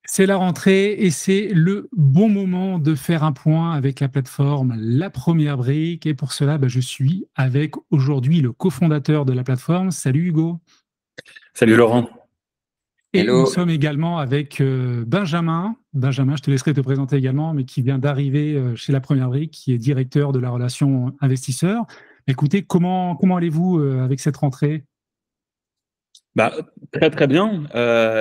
C'est la rentrée et c'est le bon moment de faire un point avec la plateforme La Première Brique. Et pour cela, je suis avec aujourd'hui le cofondateur de la plateforme. Salut Hugo. Salut Laurent. Et nous Hello. sommes également avec Benjamin. Benjamin, je te laisserai te présenter également, mais qui vient d'arriver chez La Première Brique, qui est directeur de la relation investisseur. Écoutez, comment allez-vous avec cette rentrée? Bah, très très bien,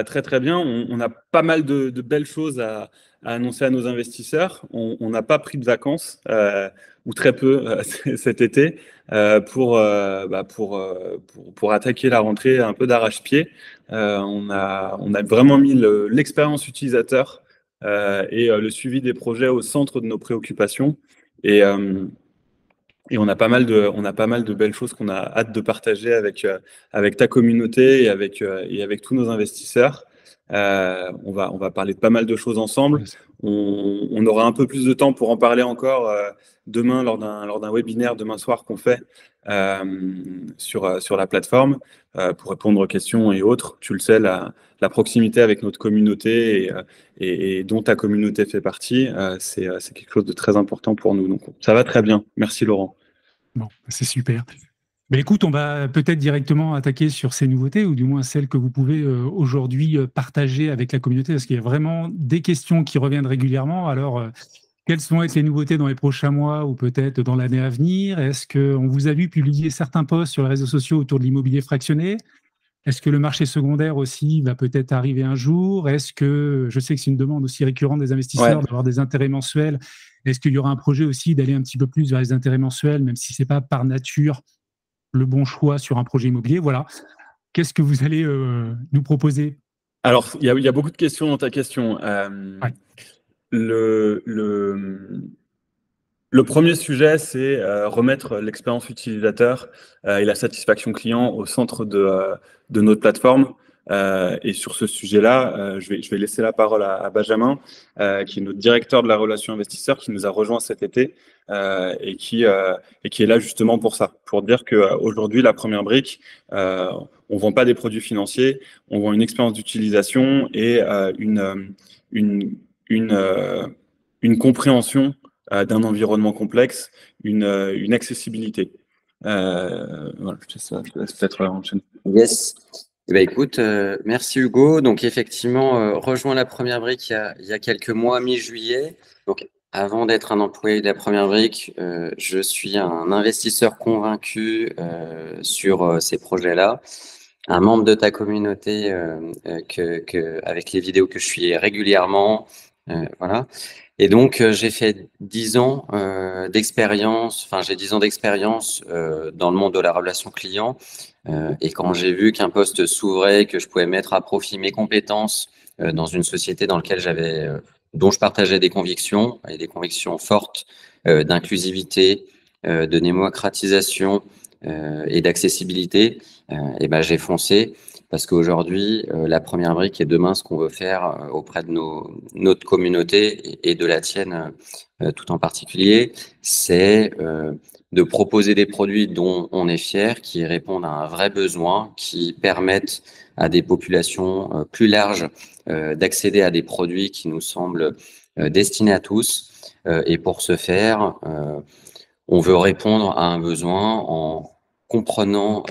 très très bien. On a pas mal de belles choses à annoncer à nos investisseurs. On n'a pas pris de vacances ou très peu cet été pour attaquer la rentrée un peu d'arrache-pied. On a vraiment mis l'expérience utilisateur et le suivi des projets au centre de nos préoccupations. Et, euh, Et on a pas mal de belles choses qu'on a hâte de partager avec ta communauté et avec tous nos investisseurs. On va parler de pas mal de choses ensemble. On aura un peu plus de temps pour en parler encore demain lors d'un webinaire demain soir qu'on fait sur la plateforme pour répondre aux questions et autres. Tu le sais, la proximité avec notre communauté et dont ta communauté fait partie, c'est quelque chose de très important pour nous. Donc, ça va très bien. Merci Laurent. Bon, c'est super. Mais écoute, on va peut-être directement attaquer sur ces nouveautés, ou du moins celles que vous pouvez aujourd'hui partager avec la communauté, parce qu'il y a vraiment des questions qui reviennent régulièrement. Alors, quelles vont être les nouveautés dans les prochains mois ou peut-être dans l'année à venir? Est-ce qu'on vous a vu publier certains posts sur les réseaux sociaux autour de l'immobilier fractionné? Est-ce que le marché secondaire aussi va peut-être arriver un jour? Est-ce que, je sais que c'est une demande aussi récurrente des Ouais. investisseurs d'avoir des intérêts mensuels. Est-ce qu'il y aura un projet aussi d'aller un petit peu plus vers les intérêts mensuels, même si c'est pas par nature le bon choix sur un projet immobilier? Voilà. Qu'est-ce que vous allez nous proposer? Alors, il y a beaucoup de questions dans ta question. Ouais. Le, le, le premier sujet, c'est remettre l'expérience utilisateur et la satisfaction client au centre de notre plateforme. Et sur ce sujet-là, je vais laisser la parole à Benjamin, qui est notre directeur de la relation investisseur, qui nous a rejoint cet été et qui est là justement pour ça, pour dire qu'aujourd'hui, la première brique, on ne vend pas des produits financiers, on vend une expérience d'utilisation et une, une, euh, une compréhension d'un environnement complexe, une accessibilité. Voilà, je te laisse peut-être enchaîner. Yes. Eh ben, écoute, merci Hugo. Donc effectivement, rejoint la première brique il y a quelques mois, mi-juillet. Donc avant d'être un employé de la première brique, je suis un investisseur convaincu sur ces projets-là, un membre de ta communauté avec les vidéos que je suis régulièrement. Voilà. Et donc j'ai fait 10 ans d'expérience, enfin j'ai 10 ans d'expérience dans le monde de la relation client. Et quand j'ai vu qu'un poste s'ouvrait, que je pouvais mettre à profit mes compétences dans une société dont je partageais des convictions, et des convictions fortes d'inclusivité, de démocratisation et d'accessibilité, et ben j'ai foncé parce qu'aujourd'hui, la première brique et demain, ce qu'on veut faire auprès de notre communauté et de la tienne tout en particulier, c'est de proposer des produits dont on est fier, qui répondent à un vrai besoin, qui permettent à des populations plus larges d'accéder à des produits qui nous semblent destinés à tous. Et pour ce faire, on veut répondre à un besoin en comprenant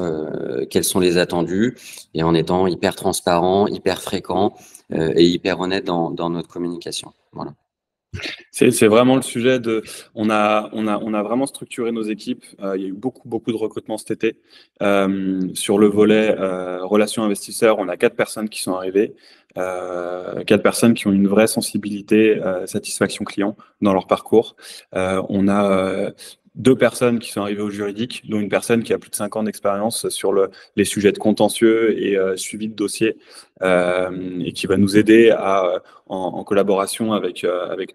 quels sont les attendus et en étant hyper transparent, hyper fréquent et hyper honnête dans notre communication. Voilà. C'est vraiment le sujet de. On a vraiment structuré nos équipes. Il y a eu beaucoup de recrutements cet été. Sur le volet relations investisseurs, on a 4 personnes qui sont arrivées. 4 personnes qui ont une vraie sensibilité, satisfaction client dans leur parcours. On a 2 personnes qui sont arrivées au juridique, dont une personne qui a plus de 5 ans d'expérience sur les sujets de contentieux et suivi de dossiers, et qui va nous aider en collaboration avec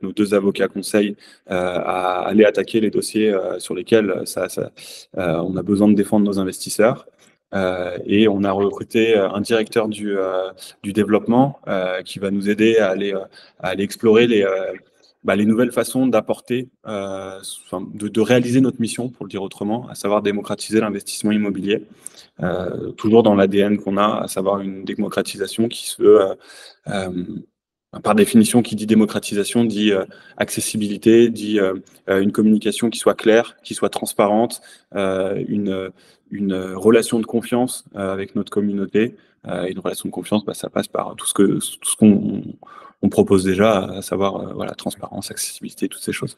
nos 2 avocats conseils, à aller attaquer les dossiers sur lesquels on a besoin de défendre nos investisseurs. Et on a recruté un directeur du développement qui va nous aider à aller explorer les nouvelles façons d'apporter, de réaliser notre mission, pour le dire autrement, à savoir démocratiser l'investissement immobilier, toujours dans l'ADN qu'on a, à savoir une démocratisation qui se veut par définition, qui dit démocratisation, dit accessibilité, dit une communication qui soit claire, qui soit transparente, une relation de confiance avec notre communauté. Une relation de confiance, ça passe par tout ce qu'on on propose déjà, à savoir voilà, transparence, accessibilité, toutes ces choses.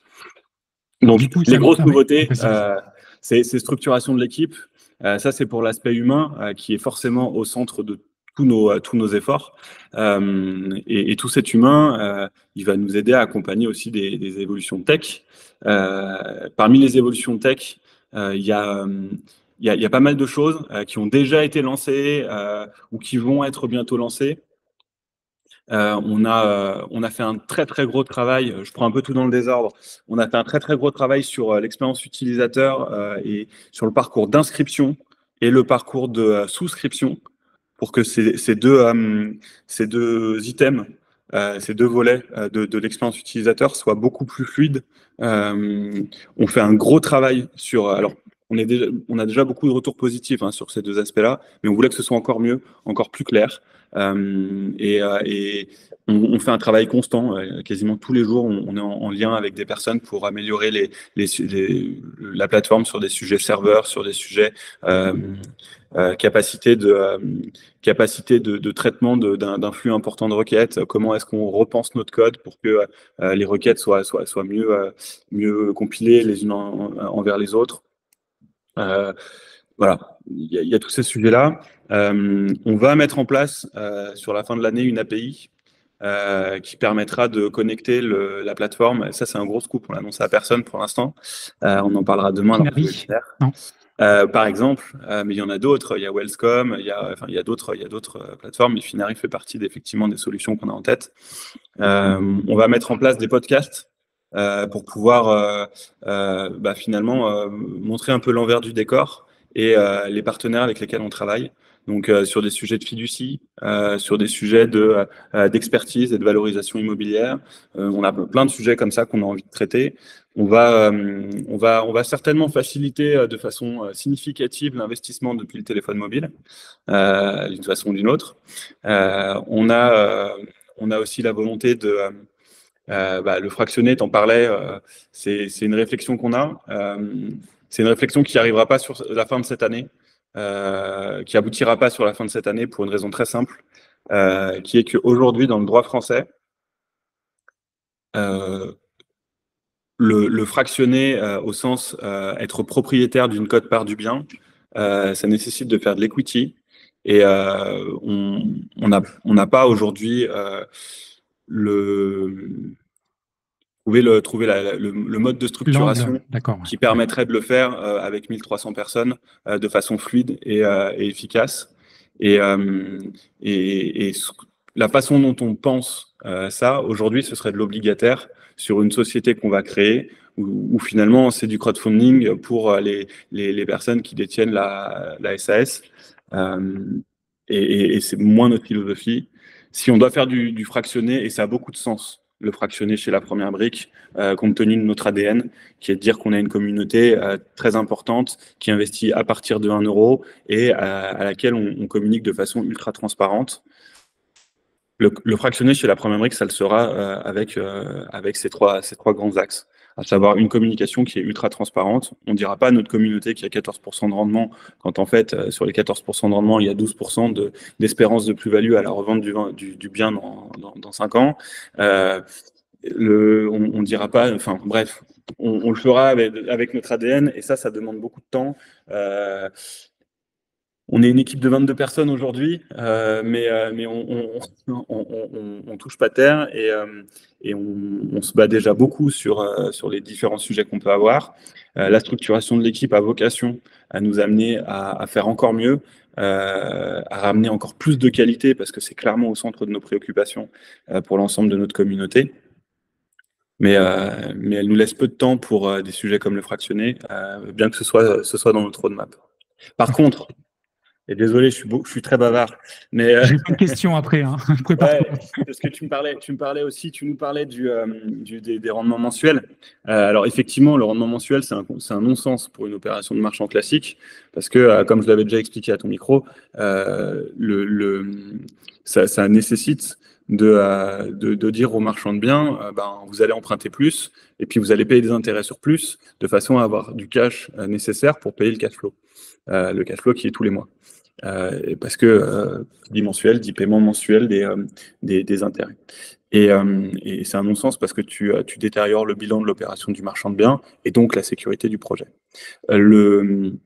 Donc, les grosses nouveautés, c'est structuration de l'équipe. Ça, c'est pour l'aspect humain qui est forcément au centre de tous nos efforts. Et tout cet humain, il va nous aider à accompagner aussi des évolutions tech. Parmi les évolutions tech, il y a pas mal de choses qui ont déjà été lancées ou qui vont être bientôt lancées. On a fait un très très gros travail, je prends un peu tout dans le désordre, on a fait un très très gros travail sur l'expérience utilisateur et sur le parcours d'inscription et le parcours de souscription pour que ces deux items, ces deux volets de l'expérience utilisateur soient beaucoup plus fluides. On fait un gros travail sur... Alors, on a déjà beaucoup de retours positifs sur ces deux aspects-là, mais on voulait que ce soit encore mieux, encore plus clair. Et on fait un travail constant, quasiment tous les jours, on est en lien avec des personnes pour améliorer la plateforme sur des sujets serveurs, sur des sujets capacité de traitement d'un flux important de requêtes. Comment est-ce qu'on repense notre code pour que les requêtes soient mieux compilées les unes envers les autres. Voilà, il y a tous ces sujets-là. On va mettre en place sur la fin de l'année une API qui permettra de connecter la plateforme. Et ça, c'est un gros scoop, on l'annonce à personne pour l'instant. On en parlera demain dans le webinaire. Par exemple, mais il y en a d'autres, il y a Wellscom, il y a d'autres plateformes, mais Finari fait partie effectivement des solutions qu'on a en tête. On va mettre en place des podcasts pour pouvoir finalement montrer un peu l'envers du décor et les partenaires avec lesquels on travaille. Donc sur des sujets de fiducie, sur des sujets d'expertise et de valorisation immobilière. On a plein de sujets comme ça qu'on a envie de traiter. On va certainement faciliter de façon significative l'investissement depuis le téléphone mobile, d'une façon ou d'une autre. On a aussi la volonté de... le fractionné, t'en parlais, c'est une réflexion qu'on a. C'est une réflexion qui n'arrivera pas sur la fin de cette année, qui aboutira pas sur la fin de cette année pour une raison très simple, qui est qu'aujourd'hui, dans le droit français, le fractionné au sens être propriétaire d'une quote-part du bien, ça nécessite de faire de l'equity et on n'a pas aujourd'hui trouver le mode de structuration qui permettrait de le faire avec 1300 personnes de façon fluide et efficace. Et la façon dont on pense ça, aujourd'hui, ce serait de l'obligataire sur une société qu'on va créer où finalement, c'est du crowdfunding pour les personnes qui détiennent la SAS. Et c'est moins notre philosophie. Si on doit faire du fractionné, et ça a beaucoup de sens, le fractionner chez la première brique, compte tenu de notre ADN, qui est de dire qu'on a une communauté très importante, qui investit à partir de 1 euro et à laquelle on communique de façon ultra transparente. Le fractionner chez la première brique, ça le sera avec ces trois grands axes, à savoir une communication qui est ultra transparente. On ne dira pas à notre communauté qu'il y a 14% de rendement, quand en fait, sur les 14% de rendement, il y a 12% d'espérance de plus-value à la revente du bien dans 5 ans. On ne dira pas, enfin bref, on le fera avec notre ADN, et ça demande beaucoup de temps. On est une équipe de 22 personnes aujourd'hui, mais on touche pas terre et on se bat déjà beaucoup sur les différents sujets qu'on peut avoir. La structuration de l'équipe a vocation à nous amener à faire encore mieux, à ramener encore plus de qualité, parce que c'est clairement au centre de nos préoccupations pour l'ensemble de notre communauté. Mais elle nous laisse peu de temps pour des sujets comme le fractionné, bien que ce soit dans notre roadmap. Par contre, Et désolé, je suis très bavard. Mais j'ai pas de questions après. Hein. ouais, parce que tu me parlais aussi, tu nous parlais des rendements mensuels. Alors effectivement, le rendement mensuel, c'est un non-sens pour une opération de marchand classique, parce que comme je l'avais déjà expliqué à ton micro, ça nécessite de dire aux marchands de biens, vous allez emprunter plus, et puis vous allez payer des intérêts sur plus, de façon à avoir du cash nécessaire pour payer le cash flow qui est tous les mois. Parce que dit mensuel, dit paiement mensuel des intérêts. Et c'est un non-sens parce que tu détériores le bilan de l'opération du marchand de biens et donc la sécurité du projet. Le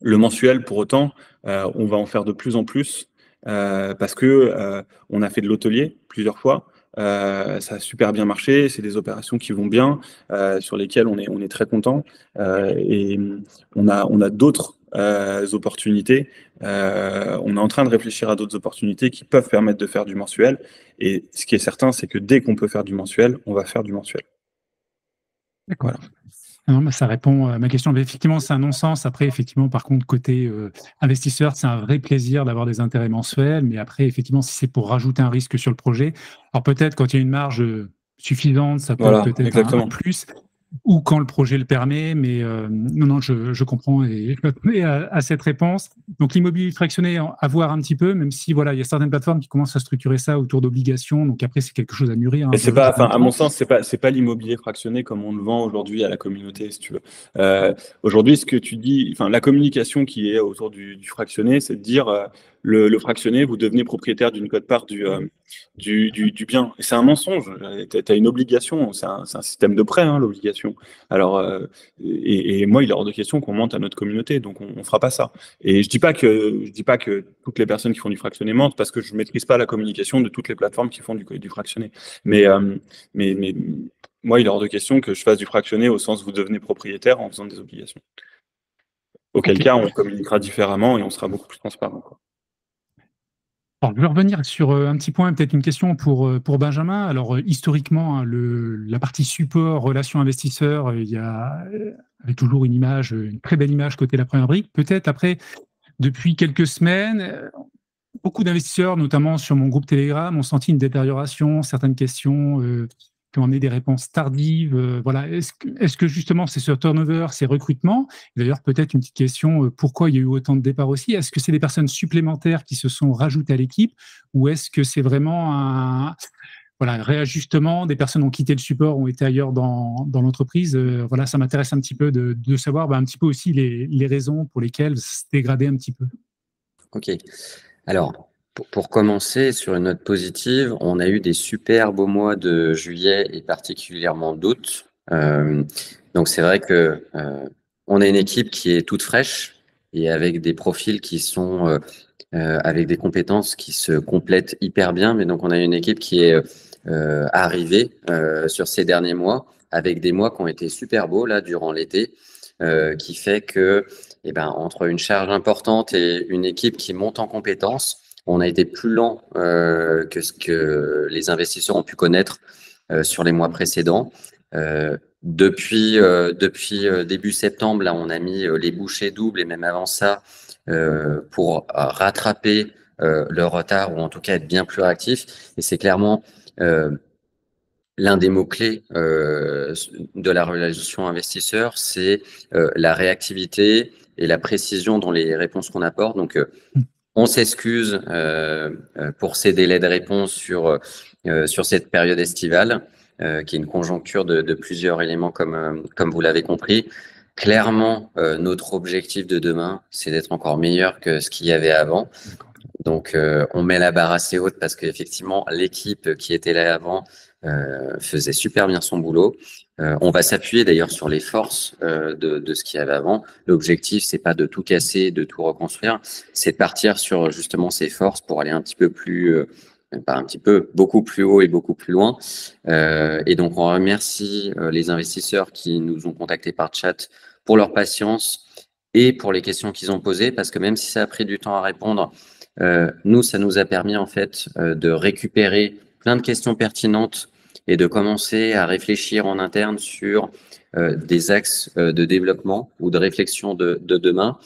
mensuel, pour autant, on va en faire de plus en plus parce que on a fait de l'hôtelier plusieurs fois. Ça a super bien marché, c'est des opérations qui vont bien, sur lesquelles on est très content. Et on a d'autres opportunités. On est en train de réfléchir à d'autres opportunités qui peuvent permettre de faire du mensuel. Et ce qui est certain, c'est que dès qu'on peut faire du mensuel, on va faire du mensuel. D'accord. Voilà. Non, ça répond à ma question. Mais effectivement, c'est un non-sens. Après, effectivement, par contre, côté investisseur, c'est un vrai plaisir d'avoir des intérêts mensuels. Mais après, effectivement, si c'est pour rajouter un risque sur le projet, alors peut-être quand il y a une marge suffisante, ça peut Voilà, peut-être un plus, ou quand le projet le permet. Mais non, je comprends et je m'attendais à cette réponse. Donc, l'immobilier fractionné, à voir un petit peu, même si voilà, il y a certaines plateformes qui commencent à structurer ça autour d'obligations. Donc après, c'est quelque chose à mûrir. Et c'est pas, à mon sens, c'est pas l'immobilier fractionné comme on le vend aujourd'hui à la communauté, si tu veux. Aujourd'hui, ce que tu dis, enfin, la communication qui est autour du fractionné, c'est de dire le fractionné, vous devenez propriétaire d'une quote-part du bien. Et c'est un mensonge. Tu as une obligation. C'est un système de prêt, hein, l'obligation. Alors, et moi, il est hors de question qu'on mente à notre communauté, donc on fera pas ça. Et je dis pas que toutes les personnes qui font du fractionné mentent, parce que je maîtrise pas la communication de toutes les plateformes qui font du fractionné. Mais moi, il est hors de question que je fasse du fractionné au sens où vous devenez propriétaire en faisant des obligations. Auquel cas, on communiquera différemment et on sera beaucoup plus transparent, quoi. Alors, je vais revenir sur un petit point, peut-être une question pour Benjamin. Alors, historiquement, hein, la partie support, relation investisseur, il y avait toujours une très belle image côté la première brique. Peut-être après, depuis quelques semaines, beaucoup d'investisseurs, notamment sur mon groupe Telegram, ont senti une détérioration, certaines questions qui ont amené des réponses tardives. Voilà. Est-ce que justement c'est ce turnover, ces recrutements? D'ailleurs, peut-être une petite question, pourquoi il y a eu autant de départs aussi? Est-ce que c'est des personnes supplémentaires qui se sont rajoutées à l'équipe, ou est-ce que c'est vraiment un réajustement, des personnes ont quitté le support, ont été ailleurs dans l'entreprise? Voilà, ça m'intéresse un petit peu de savoir un petit peu aussi les raisons pour lesquelles ça s'est dégradé un petit peu. Ok. Alors, pour commencer, sur une note positive, on a eu des super beaux mois de juillet et particulièrement d'août. Donc, c'est vrai que on a une équipe qui est toute fraîche et avec des profils qui sont avec des compétences qui se complètent hyper bien. Mais donc, on a une équipe qui est arrivée sur ces derniers mois avec des mois qui ont été super beaux là durant l'été, qui fait que entre une charge importante et une équipe qui monte en compétences, on a été plus lent que ce que les investisseurs ont pu connaître sur les mois précédents. Depuis début septembre, là, on a mis les bouchées doubles et même avant ça pour rattraper le retard ou en tout cas être bien plus réactif. Et c'est clairement l'un des mots-clés de la relation investisseur, c'est la réactivité et la précision dans les réponses qu'on apporte. Donc, on s'excuse pour ces délais de réponse sur cette période estivale, qui est une conjoncture de plusieurs éléments, comme vous l'avez compris. Clairement, notre objectif de demain, c'est d'être encore meilleur que ce qu'il y avait avant. Donc, on met la barre assez haute parce qu'effectivement, l'équipe qui était là avant faisait super bien son boulot. On va s'appuyer d'ailleurs sur les forces de ce qu'il y avait avant. L'objectif, c'est pas de tout casser, de tout reconstruire, c'est de partir sur justement ces forces pour aller un petit peu plus, beaucoup plus haut et beaucoup plus loin. Et donc, on remercie les investisseurs qui nous ont contactés par chat pour leur patience et pour les questions qu'ils ont posées, parce que même si ça a pris du temps à répondre, nous, ça nous a permis en fait de récupérer plein de questions pertinentes et de commencer à réfléchir en interne sur des axes de développement ou de réflexion de demain.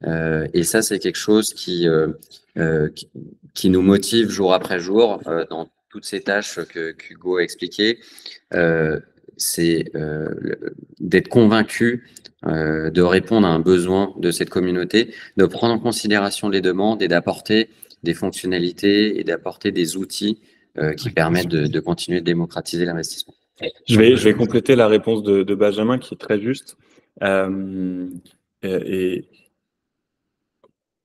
Et ça, c'est quelque chose qui nous motive jour après jour dans toutes ces tâches qu'Hugo a expliquées. C'est d'être convaincu de répondre à un besoin de cette communauté, de prendre en considération les demandes et d'apporter des fonctionnalités et d'apporter des outils qui permettent de continuer de démocratiser l'investissement. Je vais compléter la réponse de Benjamin qui est très juste. Et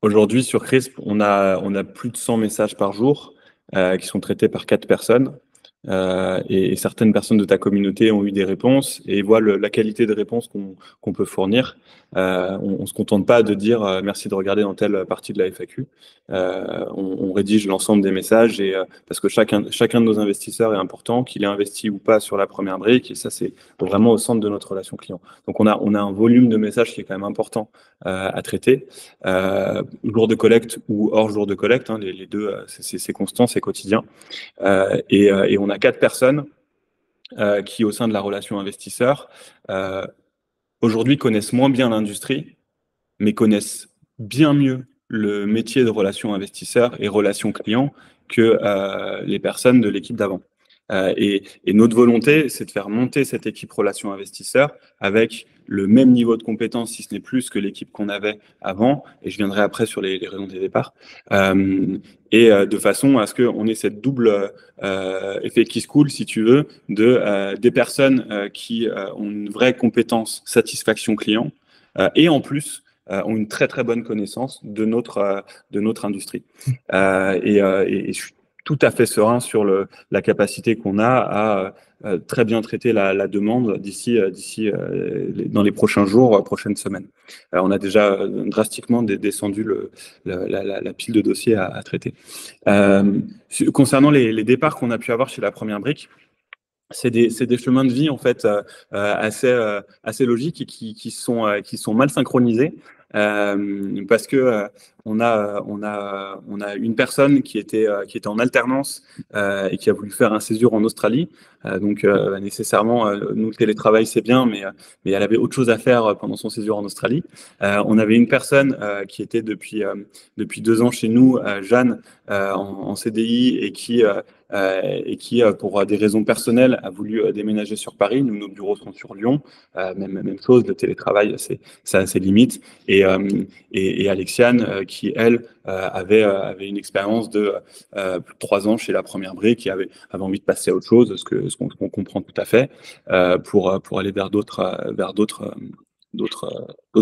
aujourd'hui, sur CRISP, on a plus de 100 messages par jour qui sont traités par 4 personnes. Et certaines personnes de ta communauté ont eu des réponses et voient la qualité de réponse qu'on peut fournir. On ne se contente pas de dire merci de regarder dans telle partie de la FAQ. On rédige l'ensemble des messages parce que chacun de nos investisseurs est important, qu'il ait investi ou pas sur la première brique, et ça c'est vraiment au centre de notre relation client. Donc on a un volume de messages qui est quand même important à traiter, jour de collecte ou hors jour de collecte, hein, les deux, c'est constant, c'est quotidien. Et on a 4 personnes qui, au sein de la relation investisseur, aujourd'hui connaissent moins bien l'industrie, mais connaissent bien mieux le métier de relation investisseur et relation client que les personnes de l'équipe d'avant. Et notre volonté, c'est de faire monter cette équipe relation investisseur avec le même niveau de compétence, si ce n'est plus que l'équipe qu'on avait avant, et je viendrai après sur les raisons des départs, et de façon à ce qu'on ait cette double effet qui se coule, si tu veux, des personnes qui ont une vraie compétence satisfaction client, et en plus ont une très très bonne connaissance de notre industrie. Et je suis tout à fait serein sur la capacité qu'on a à très bien traiter la demande d'ici dans les prochains jours, prochaines semaines. On a déjà drastiquement descendu la pile de dossiers à traiter. Concernant les départs qu'on a pu avoir chez la première brique, c'est des chemins de vie en fait assez logiques et qui sont mal synchronisés. Parce que on a une personne qui était en alternance et qui a voulu faire un césure en Australie. Donc nécessairement, nous le télétravail c'est bien, mais elle avait autre chose à faire pendant son séjour en Australie. On avait une personne qui était depuis 2 ans chez nous, Jeanne, en CDI et qui pour des raisons personnelles a voulu déménager sur Paris. Nous, nos bureaux sont sur Lyon. Même chose, le télétravail ça a ses limites. Et Alexiane, qui elle avait une expérience de plus de 3 ans chez la première brique et avait envie de passer à autre chose, ce qu'on comprend tout à fait, pour aller vers d'autres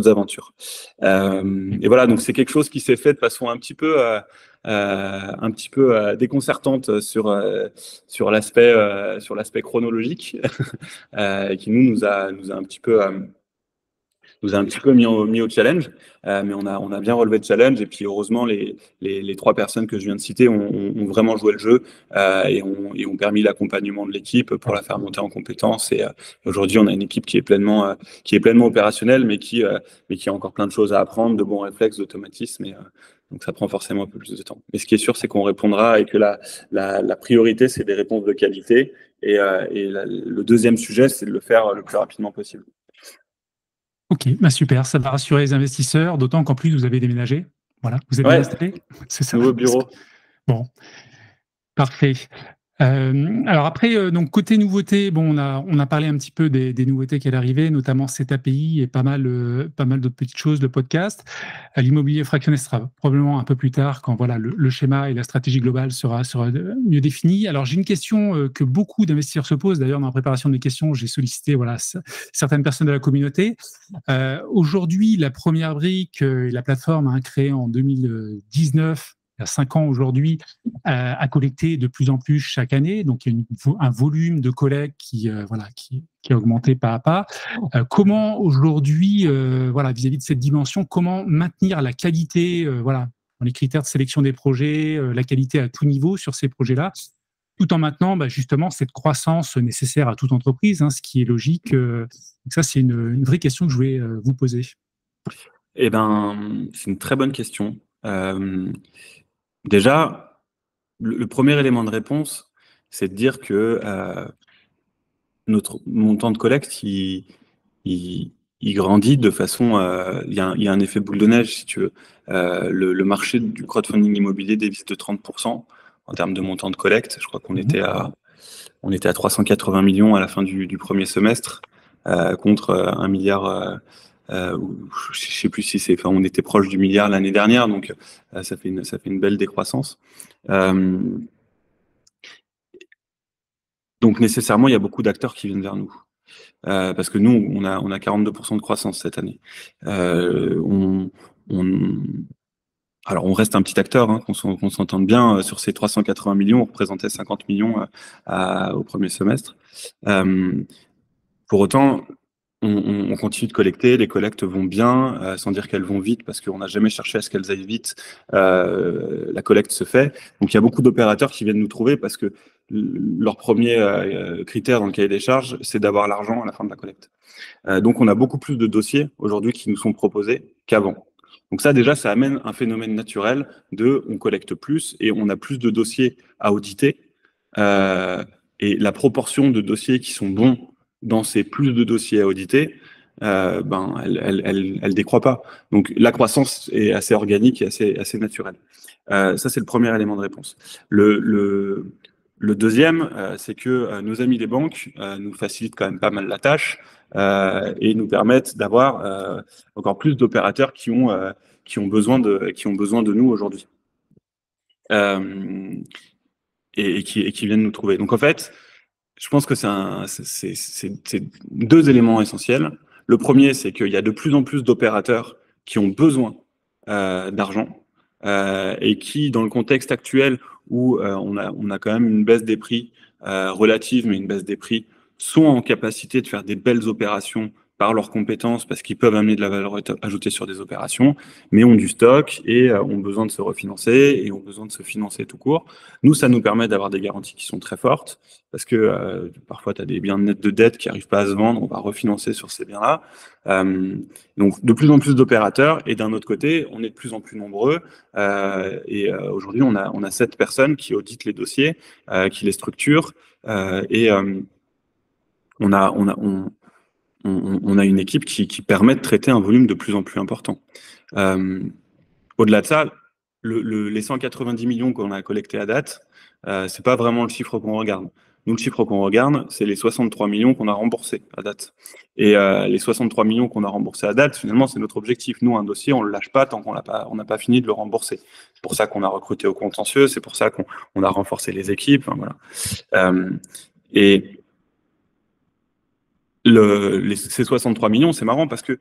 aventures. Et voilà, donc c'est quelque chose qui s'est fait de façon un petit peu déconcertante sur l'aspect chronologique, et qui nous a un petit peu mis au challenge, mais on a bien relevé le challenge. Et puis heureusement, les 3 personnes que je viens de citer ont vraiment joué le jeu et ont permis l'accompagnement de l'équipe pour la faire monter en compétences. Et aujourd'hui, on a une équipe qui est pleinement opérationnelle, mais qui a encore plein de choses à apprendre, de bons réflexes, d'automatisme. Donc ça prend forcément un peu plus de temps. Mais ce qui est sûr, c'est qu'on répondra et que la priorité, c'est des réponses de qualité. Et le deuxième sujet, c'est de le faire le plus rapidement possible. Ok, bah super, ça va rassurer les investisseurs, d'autant qu'en plus vous avez déménagé. Voilà, vous êtes bien installé. C'est ça. Nouveau bureau. Bon, parfait. Alors après, donc côté nouveautés, bon, on a parlé un petit peu des nouveautés qui allaient arriver, notamment cette API et pas mal d'autres petites choses, de podcast. L'immobilier fractionné sera probablement un peu plus tard, quand voilà le schéma et la stratégie globale sera mieux définie. Alors j'ai une question que beaucoup d'investisseurs se posent. D'ailleurs, dans la préparation des questions, j'ai sollicité certaines personnes de la communauté. Aujourd'hui, la première brique et la plateforme créée en 2019. Il y a 5 ans aujourd'hui, à collecter de plus en plus chaque année. Donc, il y a un volume de collecte qui a augmenté pas à pas. Comment aujourd'hui, vis-à-vis de cette dimension, comment maintenir la qualité, dans les critères de sélection des projets, la qualité à tout niveau sur ces projets-là, tout en maintenant justement cette croissance nécessaire à toute entreprise, ce qui est logique. Donc ça, c'est une vraie question que je voulais vous poser. Eh ben, c'est une très bonne question. Déjà, le premier élément de réponse, c'est de dire que notre montant de collecte, il il grandit de façon, il y a un effet boule de neige, si tu veux. Le marché du crowdfunding immobilier dévisse de 30% en termes de montant de collecte. Je crois qu'on était à 380 millions à la fin du premier semestre, contre 1 milliard, je sais plus si c'est, enfin, on était proche du milliard l'année dernière, donc ça fait une belle décroissance. Donc nécessairement, il y a beaucoup d'acteurs qui viennent vers nous. Parce que nous, on a 42% de croissance cette année. Alors, on reste un petit acteur, hein, qu'on s'entende bien. Sur ces 380 millions, on représentait 50 millions au premier semestre. Pour autant, on continue de collecter, les collectes vont bien, sans dire qu'elles vont vite, parce qu'on n'a jamais cherché à ce qu'elles aillent vite. La collecte se fait. Donc, il y a beaucoup d'opérateurs qui viennent nous trouver parce que leur premier critère dans le cahier des charges, c'est d'avoir l'argent à la fin de la collecte. Donc, on a beaucoup plus de dossiers aujourd'hui qui nous sont proposés qu'avant. Donc ça, déjà, ça amène un phénomène naturel on collecte plus et on a plus de dossiers à auditer. Et la proportion de dossiers qui sont bons dans ces plus de dossiers à auditer, elle décroît pas. Donc la croissance est assez organique et assez naturelle. Ça, c'est le premier élément de réponse. Le deuxième, c'est que nos amis les banques nous facilitent quand même pas mal la tâche et nous permettent d'avoir encore plus d'opérateurs qui ont besoin de nous aujourd'hui et qui viennent nous trouver. Donc en fait, je pense que c'est deux éléments essentiels. Le premier, c'est qu'il y a de plus en plus d'opérateurs qui ont besoin d'argent et qui, dans le contexte actuel où on a quand même une baisse des prix relative, mais une baisse des prix, sont en capacité de faire des belles opérations par leurs compétences, parce qu'ils peuvent amener de la valeur ajoutée sur des opérations, mais ont du stock et ont besoin de se refinancer et ont besoin de se financer tout court. Nous, ça nous permet d'avoir des garanties qui sont très fortes, parce que parfois, tu as des biens nets de dette qui n'arrivent pas à se vendre, on va refinancer sur ces biens-là. Donc, de plus en plus d'opérateurs, et d'un autre côté, on est de plus en plus nombreux, et aujourd'hui, on a 7 personnes qui auditent les dossiers, qui les structurent, et on a une équipe qui permet de traiter un volume de plus en plus important. Au-delà de ça, les 190 millions qu'on a collectés à date, c'est pas vraiment le chiffre qu'on regarde. Nous, le chiffre qu'on regarde, c'est les 63 millions qu'on a remboursés à date. Et les 63 millions qu'on a remboursés à date, finalement, c'est notre objectif. Nous, un dossier, on le lâche pas tant qu'on n'a pas fini de le rembourser. C'est pour ça qu'on a recruté au contentieux, c'est pour ça qu'on a renforcé les équipes. Enfin, voilà. Et ces 63 millions, c'est marrant parce que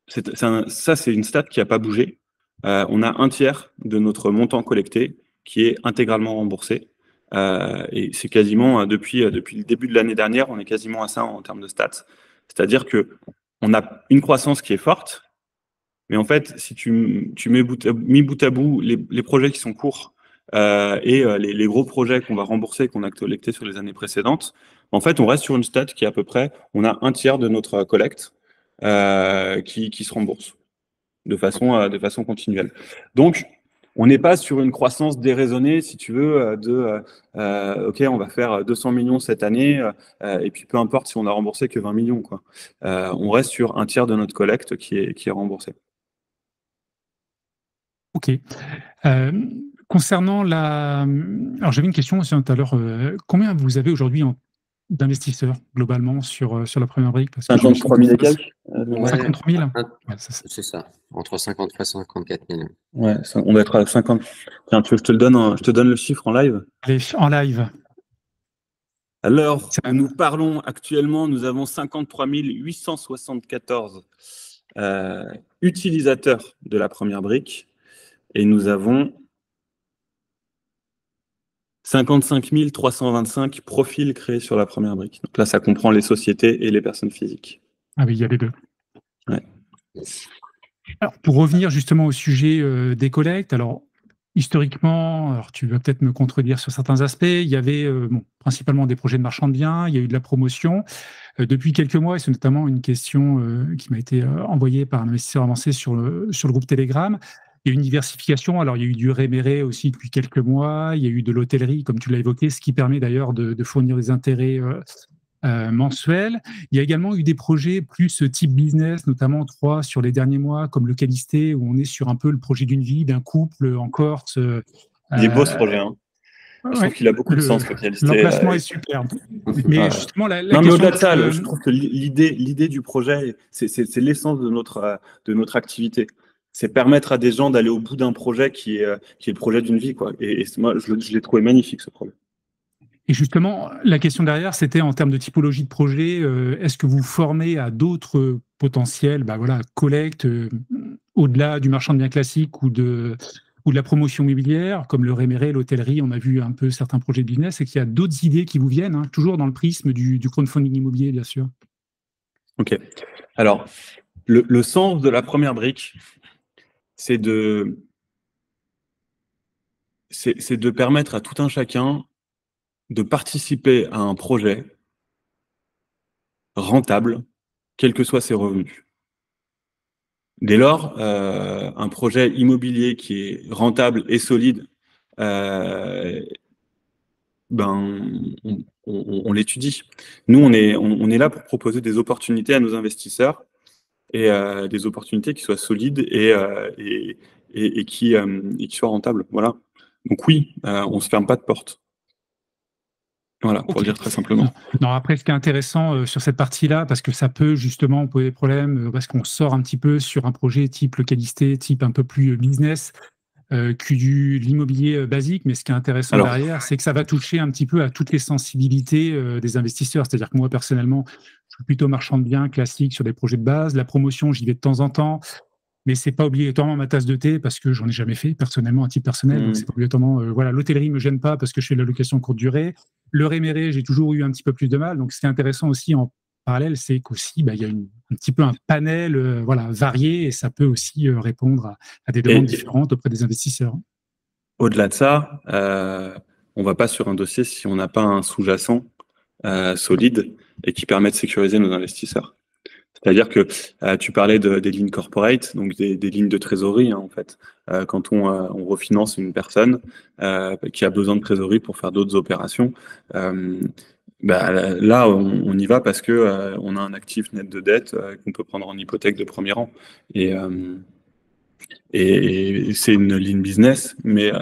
ça, c'est une stat qui n'a pas bougé. On a un tiers de notre montant collecté qui est intégralement remboursé. Et c'est quasiment, depuis le début de l'année dernière, on est quasiment à ça en termes de stats. C'est-à-dire qu'on a une croissance qui est forte, mais en fait, si tu mets bout à bout les projets qui sont courts et les gros projets qu'on va rembourser, qu'on a collectés sur les années précédentes, en fait, on reste sur une stat qui est à peu près, on a un tiers de notre collecte qui se rembourse de façon continuelle. Donc, on n'est pas sur une croissance déraisonnée, si tu veux, OK, on va faire 200 millions cette année, et puis peu importe si on a remboursé que 20 millions, quoi. On reste sur un tiers de notre collecte qui est remboursé. OK. Concernant alors j'avais une question aussi tout à l'heure. Combien vous avez aujourd'hui d'investisseurs globalement sur la première brique? 53 000 et quelques. 53 000 ouais, c'est ça, entre 53 et 54 000. Ouais, on doit être à 50. Tiens, tu veux que je te donne le chiffre en live? Allez, en live. Alors, nous parlons actuellement, nous avons 53 874 utilisateurs de la première brique et nous avons 55 325 profils créés sur la première brique. Donc là, ça comprend les sociétés et les personnes physiques. Ah oui, il y a les deux. Ouais. Alors, pour revenir justement au sujet des collectes, alors historiquement, alors tu vas peut-être me contredire sur certains aspects, il y avait principalement des projets de marchand de biens, il y a eu de la promotion. Depuis quelques mois, et c'est notamment une question qui m'a été envoyée par un investisseur avancé sur le groupe Telegram, il y a eu une diversification. Alors, il y a eu du réméré aussi depuis quelques mois, il y a eu de l'hôtellerie, comme tu l'as évoqué, ce qui permet d'ailleurs de fournir des intérêts mensuel. Il y a également eu des projets plus type business, notamment 3 sur les derniers mois, comme le Calisté, où on est sur un peu le projet d'une vie, d'un couple en Corse. Il est beau ce projet, hein. Je trouve Ouais, qu'il a beaucoup de sens, le Calisté. l'emplacement est superbe. Mais justement, la Non, mais question au-delà de ça, que- je trouve que l'idée du projet, c'est l'essence de notre activité. C'est permettre à des gens d'aller au bout d'un projet qui est le projet d'une vie, quoi. Et moi, je l'ai trouvé magnifique, ce projet. Et justement, la question derrière, c'était en termes de typologie de projet, est-ce que vous formez à d'autres potentiels, voilà, collecte, au-delà du marchand de biens classique ou de la promotion immobilière, comme le réméré, l'hôtellerie, on a vu un peu certains projets de business, et qu'il y a d'autres idées qui vous viennent, hein, toujours dans le prisme du crowdfunding immobilier, bien sûr. Ok. Alors, le sens de la première brique, c'est de permettre à tout un chacun de participer à un projet rentable, quels que soient ses revenus. Dès lors, un projet immobilier qui est rentable et solide, on l'étudie. Nous, on est là pour proposer des opportunités à nos investisseurs et des opportunités qui soient solides et qui soient rentables. Voilà. Donc oui, on ne se ferme pas de porte. Voilà, pour le dire très simplement. Non, après, ce qui est intéressant sur cette partie-là, parce que ça peut justement poser des problèmes, parce qu'on sort un petit peu sur un projet type le Calisté, type un peu plus business, que de l'immobilier basique, mais ce qui est intéressant derrière, c'est que ça va toucher un petit peu à toutes les sensibilités des investisseurs. C'est-à-dire que moi, personnellement, je suis plutôt marchand de biens classique sur des projets de base. La promotion, j'y vais de temps en temps, mais c'est pas obligatoirement ma tasse de thé parce que j'en ai jamais fait personnellement, à titre personnel. Donc c'est pas obligatoirement. Voilà, l'hôtellerie me gêne pas parce que je fais de la location courte durée. Le réméré, j'ai toujours eu un petit peu plus de mal. Donc ce qui est intéressant aussi en parallèle, c'est qu'aussi, il y a un petit peu un panel varié et ça peut aussi répondre à des demandes différentes auprès des investisseurs. Au-delà de ça, on ne va pas sur un dossier si on n'a pas un sous-jacent solide et qui permet de sécuriser nos investisseurs. C'est-à-dire que tu parlais des lignes corporate, donc des lignes de trésorerie, hein, en fait. Quand on refinance une personne qui a besoin de trésorerie pour faire d'autres opérations, là, on y va parce que on a un actif net de dette qu'on peut prendre en hypothèque de premier rang. Et c'est une ligne business, mais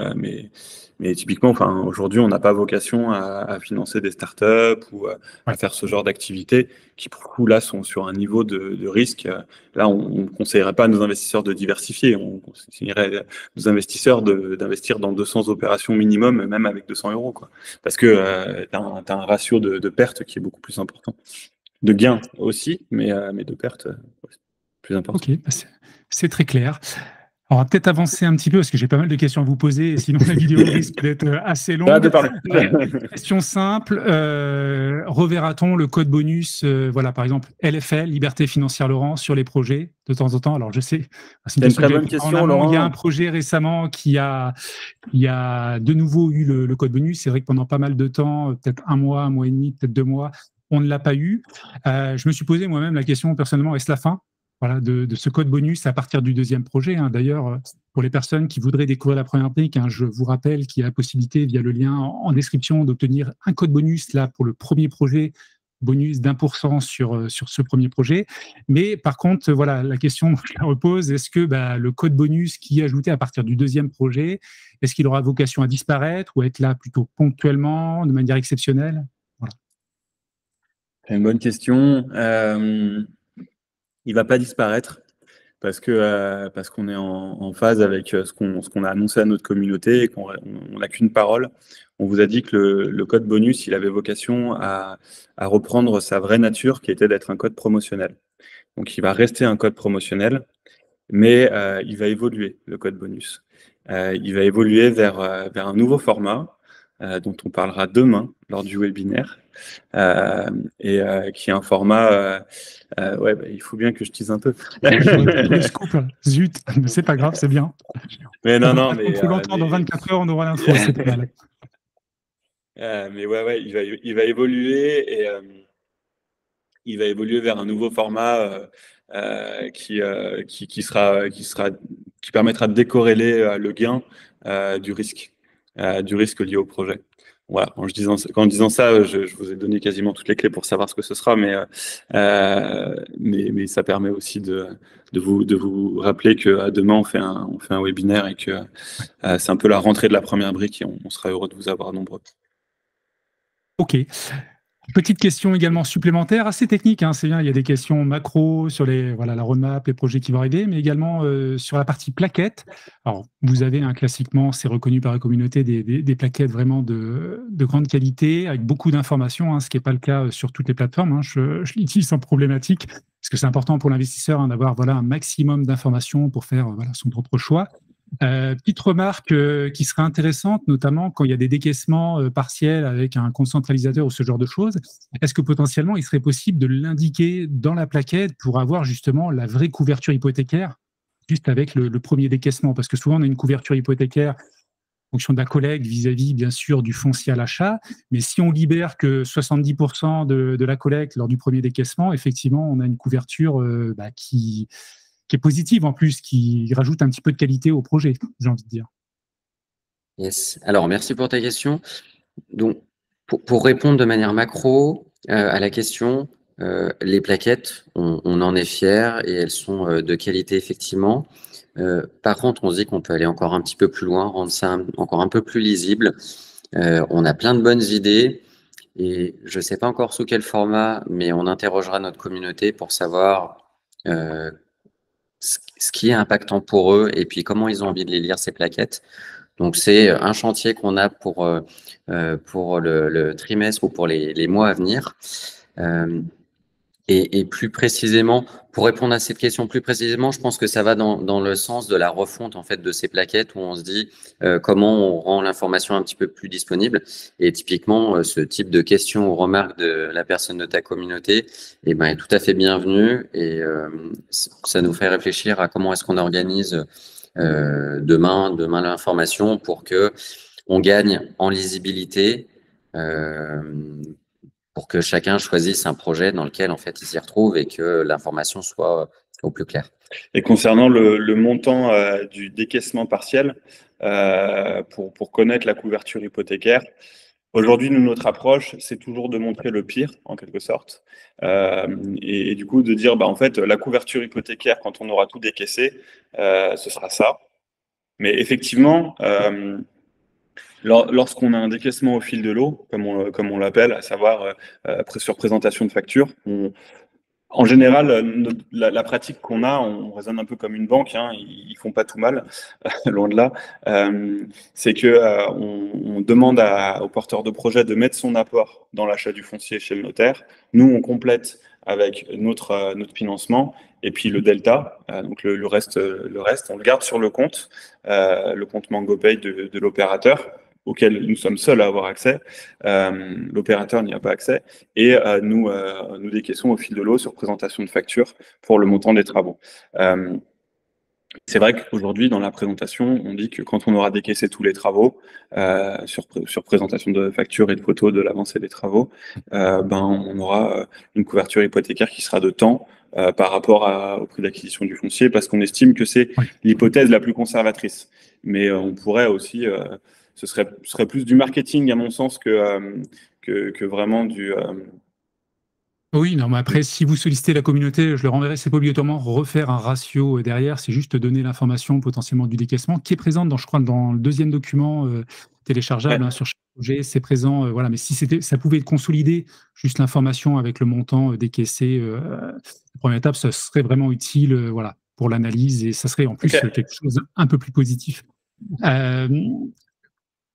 typiquement, aujourd'hui, on n'a pas vocation à financer des startups ou à faire ce genre d'activités qui, pour le coup, là, sont sur un niveau de risque. Là, on ne conseillerait pas à nos investisseurs de diversifier. On conseillerait à nos investisseurs d'investir dans 200 opérations minimum, même avec 200 €, quoi. Parce que tu as un ratio de perte qui est beaucoup plus important. De gains aussi, mais de pertes plus important. Ok, c'est très clair. On va peut-être avancer un petit peu parce que j'ai pas mal de questions à vous poser, et sinon la vidéo risque d'être assez longue. Question simple, reverra-t-on le code bonus, par exemple LFL, Liberté Financière Laurent, sur les projets de temps en temps? Alors je sais, c'est une très bonne question, Laurent. Il y a un projet récemment qui a de nouveau eu le code bonus. C'est vrai que pendant pas mal de temps, peut-être un mois et demi, peut-être 2 mois, on ne l'a pas eu. Je me suis posé moi-même la question personnellement, est-ce la fin? Voilà, de ce code bonus à partir du deuxième projet. Hein. D'ailleurs, pour les personnes qui voudraient découvrir la première brique, je vous rappelle qu'il y a la possibilité, via le lien en description, d'obtenir un code bonus là pour le premier projet, bonus d'1% sur ce premier projet. Mais par contre, voilà, la question que je la repose, est-ce que le code bonus qui est ajouté à partir du deuxième projet, est-ce qu'il aura vocation à disparaître ou à être là plutôt ponctuellement, de manière exceptionnelle? Voilà. C'est une bonne question. Il va pas disparaître parce qu'on est en phase avec ce qu'on a annoncé à notre communauté et qu'on n'a qu'une parole. On vous a dit que le code bonus, il avait vocation à reprendre sa vraie nature, qui était d'être un code promotionnel. Donc, il va rester un code promotionnel, mais il va évoluer, le code bonus. Il va évoluer vers un nouveau format dont on parlera demain lors du webinaire, qui est un format... il faut bien que je tease un peu. Le scoop, zut, mais c'est pas grave, c'est bien. Mais non, mais... Trop longtemps, dans 24 heures, on aura l'info, c'est pas mal. Mais il va évoluer et il va évoluer vers un nouveau format qui permettra de décorréler le gain du risque lié au projet. voilà, en disant ça, je vous ai donné quasiment toutes les clés pour savoir ce que ce sera, mais ça permet aussi de vous rappeler que demain on fait un webinaire et que c'est un peu la rentrée de la première brique et on sera heureux de vous avoir nombreux. Ok. Petite question également supplémentaire, assez technique, hein, c'est bien, il y a des questions macro sur la roadmap, les projets qui vont arriver, mais également sur la partie plaquettes. Alors, vous avez classiquement, c'est reconnu par la communauté, des plaquettes vraiment de grande qualité, avec beaucoup d'informations, hein, ce qui n'est pas le cas sur toutes les plateformes. Hein, je l'utilise sans problématique, parce que c'est important pour l'investisseur d'avoir un maximum d'informations pour faire son propre choix. Petite remarque qui serait intéressante, notamment quand il y a des décaissements partiels avec un compte centralisateur ou ce genre de choses, est-ce que potentiellement il serait possible de l'indiquer dans la plaquette pour avoir justement la vraie couverture hypothécaire juste avec le premier décaissement? Parce que souvent on a une couverture hypothécaire en fonction de la collecte vis-à-vis bien sûr du foncier à l'achat, mais si on libère que 70% de la collecte lors du premier décaissement, effectivement on a une couverture qui est positive en plus, qui rajoute un petit peu de qualité au projet, j'ai envie de dire. Yes. Alors, merci pour ta question. Donc, pour répondre de manière macro à la question, les plaquettes, on en est fiers et elles sont de qualité, effectivement. Par contre, on se dit qu'on peut aller encore un petit peu plus loin, rendre ça encore un peu plus lisible. On a plein de bonnes idées et je ne sais pas encore sous quel format, mais on interrogera notre communauté pour savoir ce qui est impactant pour eux et puis comment ils ont envie de les lire, ces plaquettes. Donc, c'est un chantier qu'on a pour le trimestre ou pour les mois à venir. Et plus précisément, pour répondre à cette question plus précisément, je pense que ça va dans le sens de la refonte en fait de ces plaquettes où on se dit comment on rend l'information un petit peu plus disponible. Et typiquement, ce type de questions ou remarques de la personne de ta communauté est tout à fait bienvenu et ça nous fait réfléchir à comment est-ce qu'on organise demain l'information pour que on gagne en lisibilité. Pour que chacun choisisse un projet dans lequel en fait il s'y retrouve et que l'information soit au plus clair. Et concernant le montant du décaissement partiel, pour connaître la couverture hypothécaire, aujourd'hui, notre approche, c'est toujours de montrer le pire, en quelque sorte, et du coup de dire, en fait, la couverture hypothécaire, quand on aura tout décaissé, ce sera ça. Mais effectivement, lorsqu'on a un décaissement au fil de l'eau, comme on l'appelle, à savoir sur présentation de facture, en général, la pratique qu'on a, on raisonne un peu comme une banque, hein, ils font pas tout mal, loin de là. C'est que on demande au porteur de projet de mettre son apport dans l'achat du foncier chez le notaire. Nous, on complète avec notre financement et puis le delta, donc le reste, on le garde sur le compte MangoPay de l'opérateur, auquel nous sommes seuls à avoir accès. L'opérateur n'y a pas accès. Et nous décaissons au fil de l'eau sur présentation de facture pour le montant des travaux. C'est vrai qu'aujourd'hui, dans la présentation, on dit que quand on aura décaissé tous les travaux, sur présentation de facture et de photos de l'avancée des travaux, on aura une couverture hypothécaire qui sera de temps par rapport au prix d'acquisition du foncier, parce qu'on estime que c'est l'hypothèse la plus conservatrice. Mais on pourrait aussi... ce serait plus du marketing, à mon sens, que vraiment du... Oui, non, mais après, si vous sollicitez la communauté, je leur enverrai, c'est pas obligatoirement refaire un ratio derrière, c'est juste donner l'information potentiellement du décaissement qui est présente, je crois, dans le deuxième document téléchargeable sur chaque projet, c'est présent. Voilà, mais si ça pouvait être consolidé, juste l'information avec le montant décaissé, la première étape, ça serait vraiment utile pour l'analyse et ça serait en plus quelque chose un peu plus positif.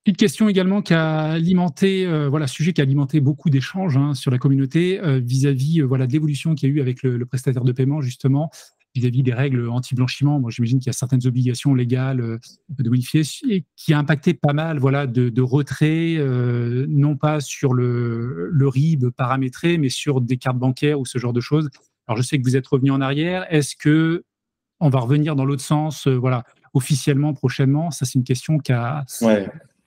Petite question également qui a alimenté, sujet qui a alimenté beaucoup d'échanges sur la communauté vis-à-vis de l'évolution qu'il y a eu avec le prestataire de paiement, justement, vis-à-vis des règles anti-blanchiment. Moi, j'imagine qu'il y a certaines obligations légales de modifier et qui a impacté pas mal de retraits, non pas sur le RIB paramétré, mais sur des cartes bancaires ou ce genre de choses. Alors, je sais que vous êtes revenu en arrière. Est-ce qu'on va revenir dans l'autre sens officiellement, prochainement? Ça, c'est une question qui a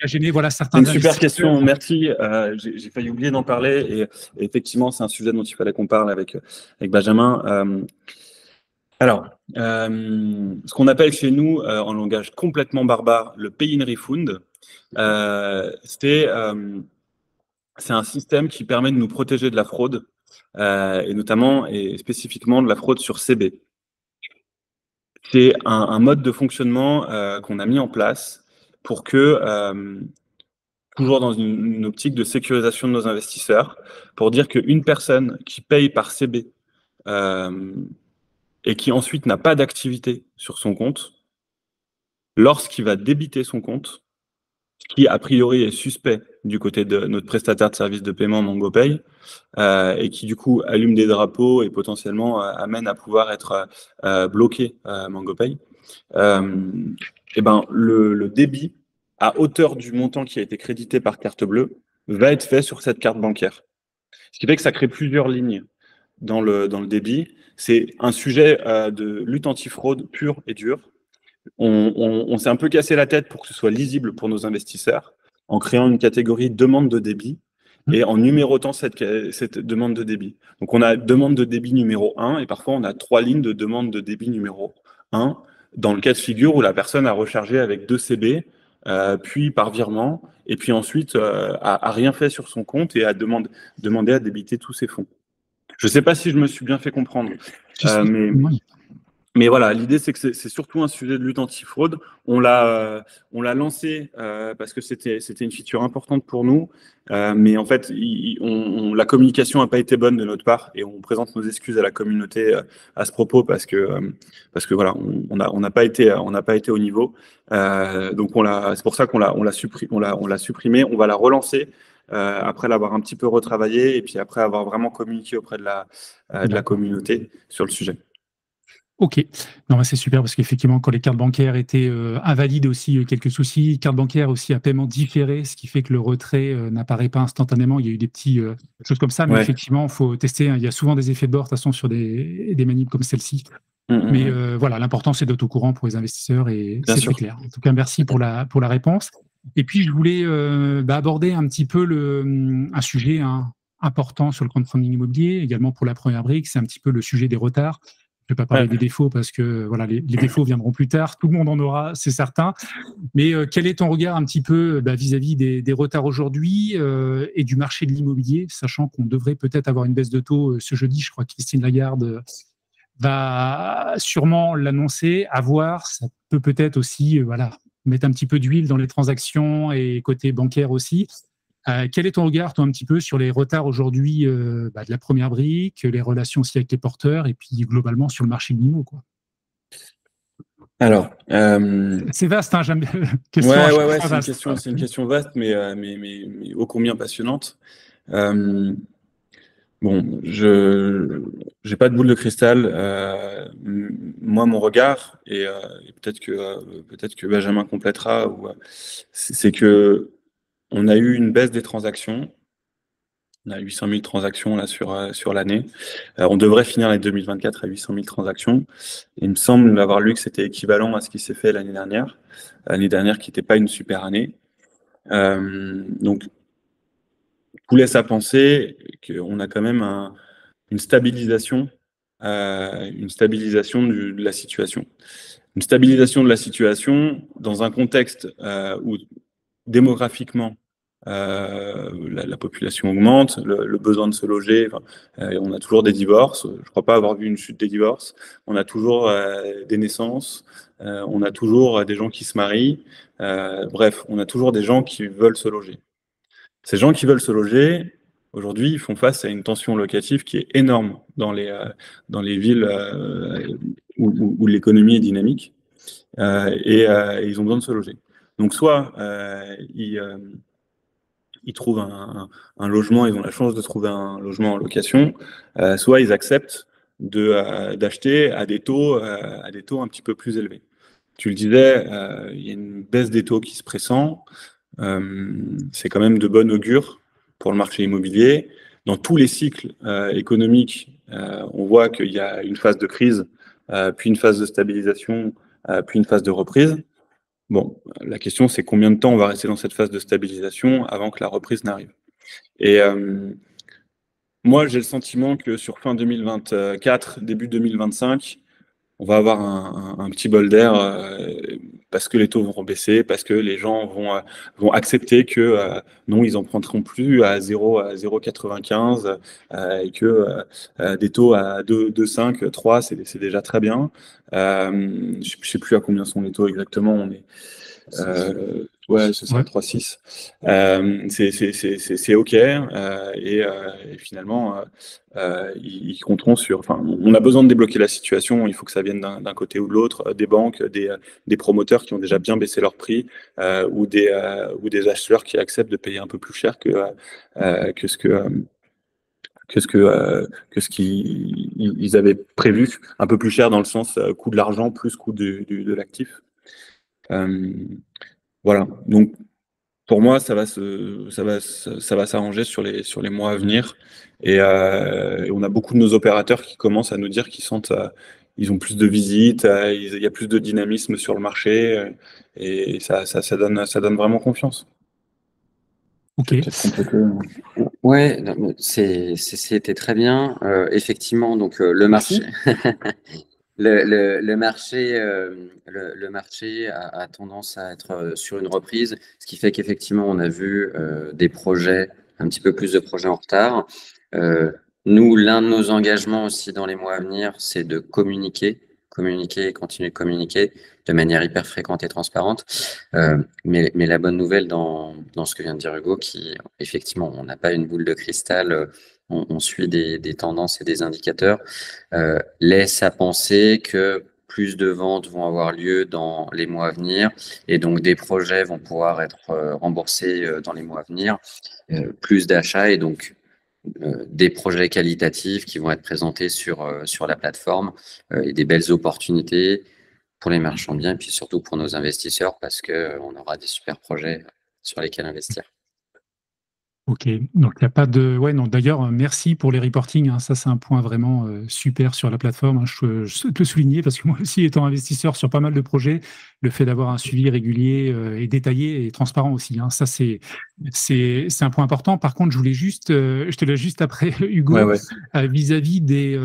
gêné certains. C'est une super question, merci. J'ai failli oublier d'en parler et effectivement, c'est un sujet dont il fallait qu'on parle avec Benjamin. Ce qu'on appelle chez nous, en langage complètement barbare, le pay in refund, c'était c'est un système qui permet de nous protéger de la fraude, et notamment et spécifiquement de la fraude sur CB. C'est un mode de fonctionnement qu'on a mis en place pour que, toujours dans une optique de sécurisation de nos investisseurs, pour dire qu'une personne qui paye par CB et qui ensuite n'a pas d'activité sur son compte, lorsqu'il va débiter son compte, qui a priori est suspect du côté de notre prestataire de services de paiement MangoPay, et qui du coup allume des drapeaux et potentiellement amène à pouvoir être bloqué MangoPay, et ben, le débit à hauteur du montant qui a été crédité par carte bleue va être fait sur cette carte bancaire. Ce qui fait que ça crée plusieurs lignes dans le débit. C'est un sujet de lutte antifraude pure et dure. On s'est un peu cassé la tête pour que ce soit lisible pour nos investisseurs en créant une catégorie demande de débit et en numérotant cette demande de débit. Donc, on a demande de débit numéro 1 et parfois on a 3 lignes de demande de débit numéro 1 dans le cas de figure où la personne a rechargé avec 2 CB, puis par virement, et puis ensuite a rien fait sur son compte et a demandé à débiter tous ses fonds. Je ne sais pas si je me suis bien fait comprendre, mais voilà, l'idée, c'est que c'est surtout un sujet de lutte anti-fraude. On l'a lancé parce que c'était une feature importante pour nous, mais en fait, la communication n'a pas été bonne de notre part et on présente nos excuses à la communauté à ce propos parce que voilà, on n'a pas été au niveau. Donc c'est pour ça qu'on l'a supprimé. On va la relancer après l'avoir un petit peu retravaillé et puis après avoir vraiment communiqué auprès de la communauté sur le sujet. Ok, non, c'est super parce qu'effectivement, quand les cartes bancaires étaient invalides aussi, quelques soucis, cartes bancaires aussi à paiement différé, ce qui fait que le retrait n'apparaît pas instantanément. Il y a eu des petites choses comme ça, mais effectivement, il faut tester. Hein, il y a souvent des effets de bord, de toute façon, sur des manips comme celle-ci. Mais voilà, l'important, c'est d'être au courant pour les investisseurs et c'est très clair. En tout cas, merci pour la réponse. Et puis, je voulais aborder un petit peu un sujet important sur le crowdfunding immobilier, également pour la première brique, c'est un petit peu le sujet des retards. Je ne vais pas parler des défauts parce que voilà, les défauts viendront plus tard. Tout le monde en aura, c'est certain. Mais quel est ton regard un petit peu vis-à-vis des retards aujourd'hui et du marché de l'immobilier, sachant qu'on devrait peut-être avoir une baisse de taux ce jeudi. Je crois que Christine Lagarde va sûrement l'annoncer. À voir, ça peut peut-être aussi mettre un petit peu d'huile dans les transactions et côté bancaire aussi. Quel est ton regard, toi, un petit peu sur les retards aujourd'hui de la première brique, les relations aussi avec les porteurs et puis globalement sur le marché de l'IMO, quoi. Alors, c'est vaste, hein, j'aime bien. C'est une question vaste, mais ô combien passionnante. Bon, je n'ai pas de boule de cristal. Moi, mon regard, et peut-être que Benjamin complétera, c'est que on a eu une baisse des transactions. On a 800 000 transactions là sur l'année. On devrait finir l'année 2024 à 800 000 transactions. Il me semble avoir lu que c'était équivalent à ce qui s'est fait l'année dernière. L'année dernière qui n'était pas une super année. Donc, tout laisse à penser qu'on a quand même une stabilisation de la situation. Une stabilisation de la situation dans un contexte où démographiquement, la population augmente, le besoin de se loger, on a toujours des divorces, je ne crois pas avoir vu une chute des divorces, on a toujours des naissances, on a toujours des gens qui se marient, bref, on a toujours des gens qui veulent se loger. Ces gens qui veulent se loger, aujourd'hui, ils font face à une tension locative qui est énorme dans les villes où l'économie est dynamique, et ils ont besoin de se loger. Donc soit ils trouvent un logement, ils ont la chance de trouver un logement en location, soit ils acceptent d'acheter à des taux un petit peu plus élevés. Tu le disais, il y a une baisse des taux qui se pressent. C'est quand même de bon augure pour le marché immobilier. Dans tous les cycles économiques, on voit qu'il y a une phase de crise, puis une phase de stabilisation, puis une phase de reprise. Bon, la question, c'est combien de temps on va rester dans cette phase de stabilisation avant que la reprise n'arrive. Et moi, j'ai le sentiment que sur fin 2024, début 2025, on va avoir un petit bol d'air parce que les taux vont baisser, parce que les gens vont accepter que non, ils emprunteront plus à 0,95 et que des taux à 2,5, 3, c'est déjà très bien. Je ne sais plus à combien sont les taux exactement. On est, ouais, c'est ça, 3,6. C'est OK. Et finalement, ils compteront sur. Enfin, on a besoin de débloquer la situation. Il faut que ça vienne d'un côté ou de l'autre, des banques, des promoteurs qui ont déjà bien baissé leur prix, ou des acheteurs qui acceptent de payer un peu plus cher que ce qu'ils avaient prévu, un peu plus cher dans le sens coût de l'argent plus coût de l'actif. Voilà. Donc, pour moi, ça va s'arranger sur les mois à venir. Et on a beaucoup de nos opérateurs qui commencent à nous dire qu'ils sentent, ils ont plus de visites, il y a plus de dynamisme sur le marché, et ça donne vraiment confiance. Ok. Ouais, c'était très bien. Effectivement, donc le marché. Le marché a tendance à être sur une reprise, ce qui fait qu'effectivement, on a vu des projets, un petit peu plus de projets en retard. Nous, l'un de nos engagements aussi dans les mois à venir, c'est de communiquer et continuer de communiquer de manière hyper fréquente et transparente. Mais la bonne nouvelle dans ce que vient de dire Hugo, qui effectivement, on n'a pas une boule de cristal, on suit des tendances et des indicateurs, laisse à penser que plus de ventes vont avoir lieu dans les mois à venir et donc des projets vont pouvoir être remboursés dans les mois à venir, plus d'achats et donc des projets qualitatifs qui vont être présentés sur la plateforme, et des belles opportunités pour les marchands de biens et puis surtout pour nos investisseurs parce qu'on aura des super projets sur lesquels investir. Ok, donc il n'y a pas de... Ouais, non, d'ailleurs, merci pour les reportings, hein. Ça, c'est un point vraiment super sur la plateforme, hein. Je souhaite le souligner parce que moi aussi, étant investisseur sur pas mal de projets, le fait d'avoir un suivi régulier et détaillé et transparent aussi, hein. Ça, c'est un point important. Par contre, je voulais juste, je te laisse juste après, Hugo, vis-à-vis des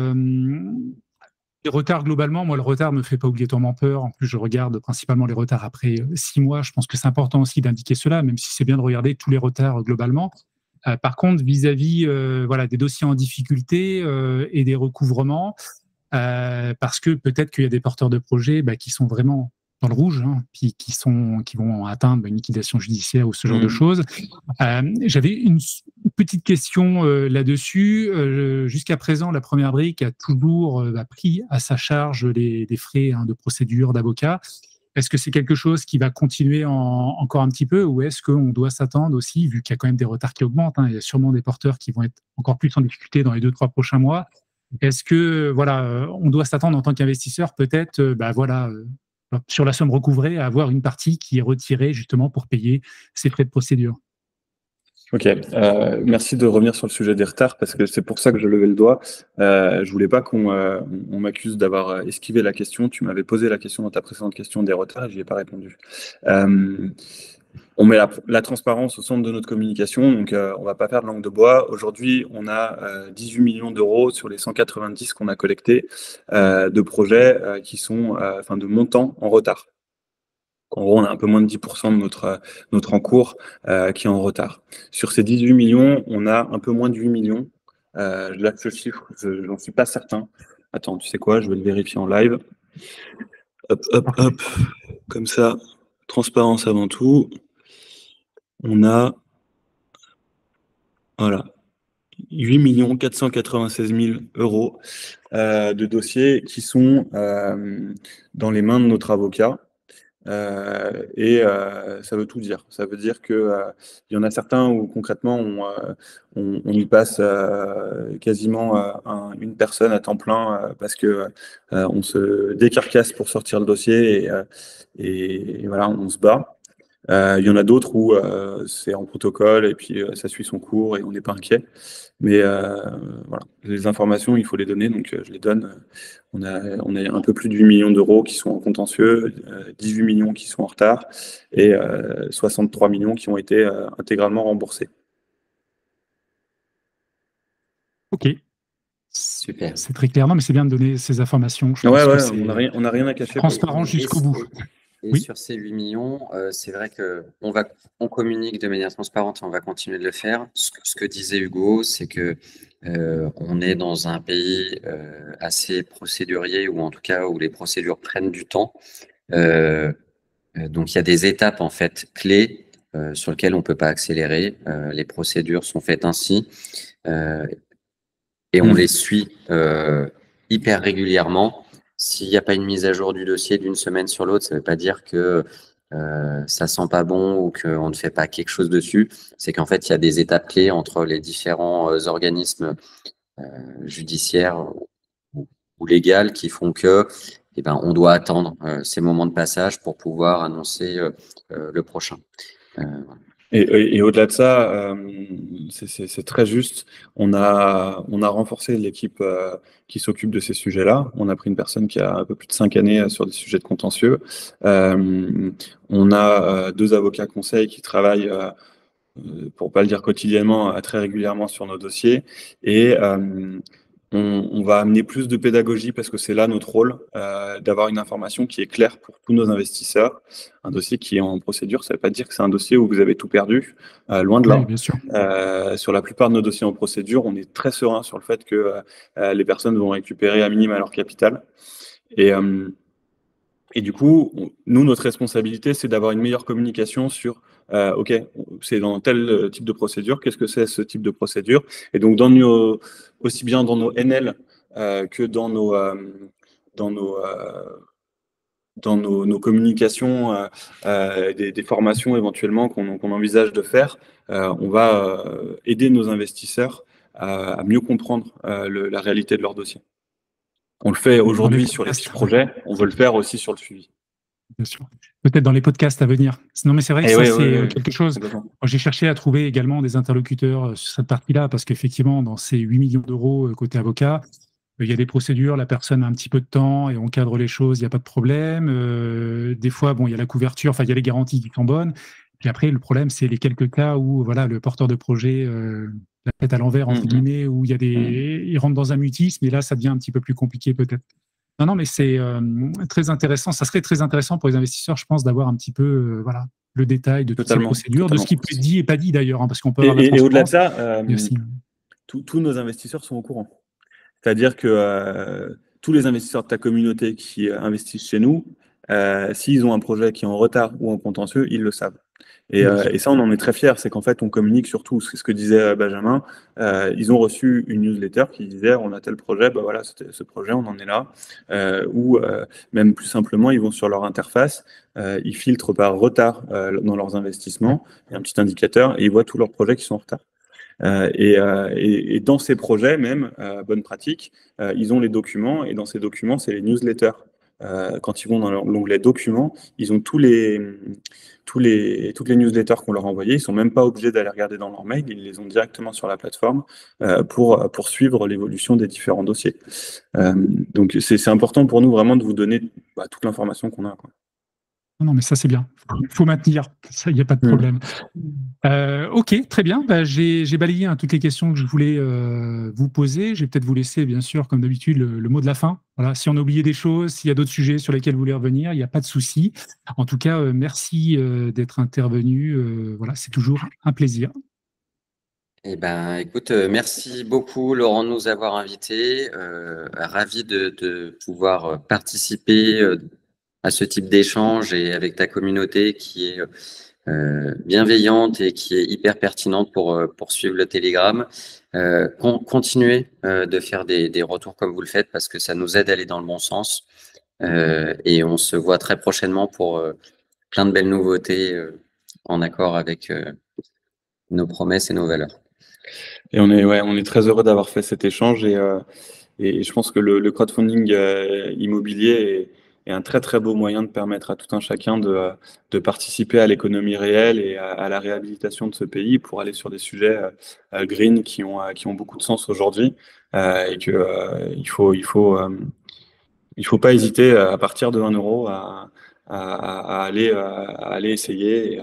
retards globalement. Moi, le retard me fait pas obligatoirement peur. En plus, je regarde principalement les retards après 6 mois. Je pense que c'est important aussi d'indiquer cela, même si c'est bien de regarder tous les retards globalement. Par contre, vis-à-vis voilà, des dossiers en difficulté et des recouvrements, parce que peut-être qu'il y a des porteurs de projets qui sont vraiment dans le rouge, hein, puis qui vont atteindre une liquidation judiciaire ou ce genre de choses. J'avais une petite question là-dessus. Jusqu'à présent, la première brique a toujours pris à sa charge les frais de procédure d'avocat. Est-ce que c'est quelque chose qui va continuer encore un petit peu ou est-ce qu'on doit s'attendre aussi, vu qu'il y a quand même des retards qui augmentent, hein, il y a sûrement des porteurs qui vont être encore plus en difficulté dans les 2-3 prochains mois. Est-ce que voilà, on doit s'attendre en tant qu'investisseur peut-être sur la somme recouvrée à avoir une partie qui est retirée justement pour payer ces frais de procédure? Ok, merci de revenir sur le sujet des retards parce que c'est pour ça que je levais le doigt. Je voulais pas qu'on m'accuse d'avoir esquivé la question. Tu m'avais posé la question dans ta précédente question des retards et j'y ai pas répondu. On met la transparence au centre de notre communication, donc on va pas faire de langue de bois. Aujourd'hui, on a 18 millions d'euros sur les 190 qu'on a collectés de projets qui sont, de montants en retard. En gros, on a un peu moins de 10% de notre encours qui est en retard. Sur ces 18 millions, on a un peu moins de 8 millions. Là, ce chiffre, je n'en suis pas certain. Attends, tu sais quoi, je vais le vérifier en live. Hop, hop, hop. Comme ça, transparence avant tout. On a, voilà, 8 496 000 euros de dossiers qui sont dans les mains de notre avocat. Et ça veut tout dire. Ça veut dire que il y en a certains où concrètement on y passe quasiment une personne à temps plein parce que on se décarcasse pour sortir le dossier et voilà, on se bat. Il y en a d'autres où c'est en protocole et puis ça suit son cours et on n'est pas inquiet. Mais voilà, les informations, il faut les donner, donc je les donne. On a un peu plus de 8 millions d'euros qui sont en contentieux, 18 millions qui sont en retard et 63 millions qui ont été intégralement remboursés. Ok. Super. C'est très clair, non, mais c'est bien de donner ces informations. Je pense que on n'a rien à cacher. Transparent jusqu'au bout. Et Oui. sur ces 8 millions, c'est vrai qu'on communique de manière transparente et on va continuer de le faire. Ce que disait Hugo, c'est que on est dans un pays assez procédurier, ou en tout cas où les procédures prennent du temps. Donc il y a des étapes en fait clés sur lesquelles on peut pas accélérer. Les procédures sont faites ainsi et on les suit hyper régulièrement. S'il n'y a pas une mise à jour du dossier d'une semaine sur l'autre, ça ne veut pas dire que ça sent pas bon ou qu'on ne fait pas quelque chose dessus. C'est qu'en fait, il y a des étapes clés entre les différents organismes judiciaires ou légales qui font que on doit attendre ces moments de passage pour pouvoir annoncer le prochain. Et au-delà de ça, c'est très juste. On a renforcé l'équipe qui s'occupe de ces sujets-là. On a pris une personne qui a un peu plus de 5 années sur des sujets de contentieux. On a 2 avocats conseils qui travaillent, pour pas le dire quotidiennement, très régulièrement sur nos dossiers. Et on va amener plus de pédagogie parce que c'est là notre rôle, d'avoir une information qui est claire pour tous nos investisseurs. Un dossier qui est en procédure, ça ne veut pas dire que c'est un dossier où vous avez tout perdu, loin de là. Oui, bien sûr. Sur la plupart de nos dossiers en procédure, on est très serein sur le fait que les personnes vont récupérer à minima leur capital. Et du coup, nous, notre responsabilité, c'est d'avoir une meilleure communication sur, OK, c'est dans tel type de procédure, qu'est-ce que c'est ce type de procédure? Et donc, aussi bien dans nos NL que dans nos communications, des formations éventuellement qu'on envisage de faire, on va aider nos investisseurs à mieux comprendre la réalité de leur dossier. On le fait Dans les aujourd'hui sur les podcasts, petits projets, on veut le faire aussi sur le suivi. bien sûr. Peut-être dans les podcasts à venir. Non, mais c'est vrai que Eh ça, oui, c'est oui, quelque chose. complètement. Moi, j'ai cherché à trouver également des interlocuteurs sur cette partie-là, parce qu'effectivement, dans ces 8 millions d'euros côté avocat, il y a des procédures, la personne a un petit peu de temps et on cadre les choses, il n'y a pas de problème. Des fois, bon, il y a la couverture, enfin, il y a les garanties qui sont bonnes. Puis après, le problème, c'est les quelques cas où voilà, le porteur de projet, la tête à l'envers, entre guillemets, où il y a il rentre dans un mutisme, et là, ça devient un petit peu plus compliqué peut-être. Non, non, mais c'est très intéressant. Ça serait très intéressant pour les investisseurs, je pense, d'avoir un petit peu voilà, le détail de toutes ces procédures, de ce qui peut être dit et pas dit d'ailleurs, hein, parce qu'on peut avoir la Et au-delà de transparence. ça, Mais aussi, tous nos investisseurs sont au courant. C'est-à-dire que tous les investisseurs de ta communauté qui investissent chez nous, s'ils ont un projet qui est en retard ou en contentieux, ils le savent. bien sûr. Et ça, on en est très fiers. C'est qu'en fait, on communique sur tout. C'est ce que disait Benjamin. Ils ont reçu une newsletter qui disait on a tel projet, bah voilà, c'était ce projet, on en est là. Ou même plus simplement, ils vont sur leur interface, ils filtrent par retard dans leurs investissements. Il y a un petit indicateur et ils voient tous leurs projets qui sont en retard. Et dans ces projets, même, bonne pratique, ils ont les documents, et dans ces documents, c'est les newsletters. Quand ils vont dans l'onglet documents, ils ont toutes les newsletters qu'on leur a envoyées. Ils ne sont même pas obligés d'aller regarder dans leur mail, ils les ont directement sur la plateforme pour suivre l'évolution des différents dossiers. Donc c'est important pour nous vraiment de vous donner toute l'information qu'on a, quoi. Non, mais ça, c'est bien. Il faut maintenir. Ça, il n'y a pas de problème. Ok, très bien. Bah, j'ai balayé toutes les questions que je voulais vous poser. Je vais peut-être vous laisser, bien sûr, comme d'habitude, le mot de la fin. Voilà, si on a oublié des choses, s'il y a d'autres sujets sur lesquels vous voulez revenir, il n'y a pas de souci. En tout cas, merci d'être intervenu. Voilà, c'est toujours un plaisir. Eh ben, écoute, merci beaucoup Laurent de nous avoir invités. Ravi de pouvoir participer à ce type d'échange et avec ta communauté qui est bienveillante et qui est hyper pertinente pour suivre le Telegram. Continuez de faire des retours comme vous le faites parce que ça nous aide à aller dans le bon sens. Et on se voit très prochainement pour plein de belles nouveautés en accord avec nos promesses et nos valeurs. Et on est très heureux d'avoir fait cet échange et je pense que le crowdfunding immobilier est un très très beau moyen de permettre à tout un chacun de participer à l'économie réelle et à la réhabilitation de ce pays pour aller sur des sujets green qui ont beaucoup de sens aujourd'hui et que il faut pas hésiter à partir de 1 euro à aller essayer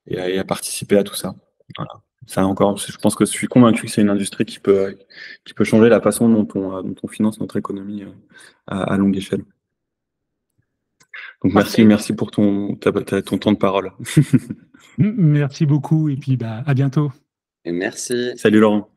et à participer à tout ça. Voilà. Ça encore, je pense que je suis convaincu que c'est une industrie qui peut changer la façon dont on finance notre économie à longue échelle. Donc Parfait. merci pour ton temps de parole. Merci beaucoup et puis à bientôt. Et merci. Salut Laurent.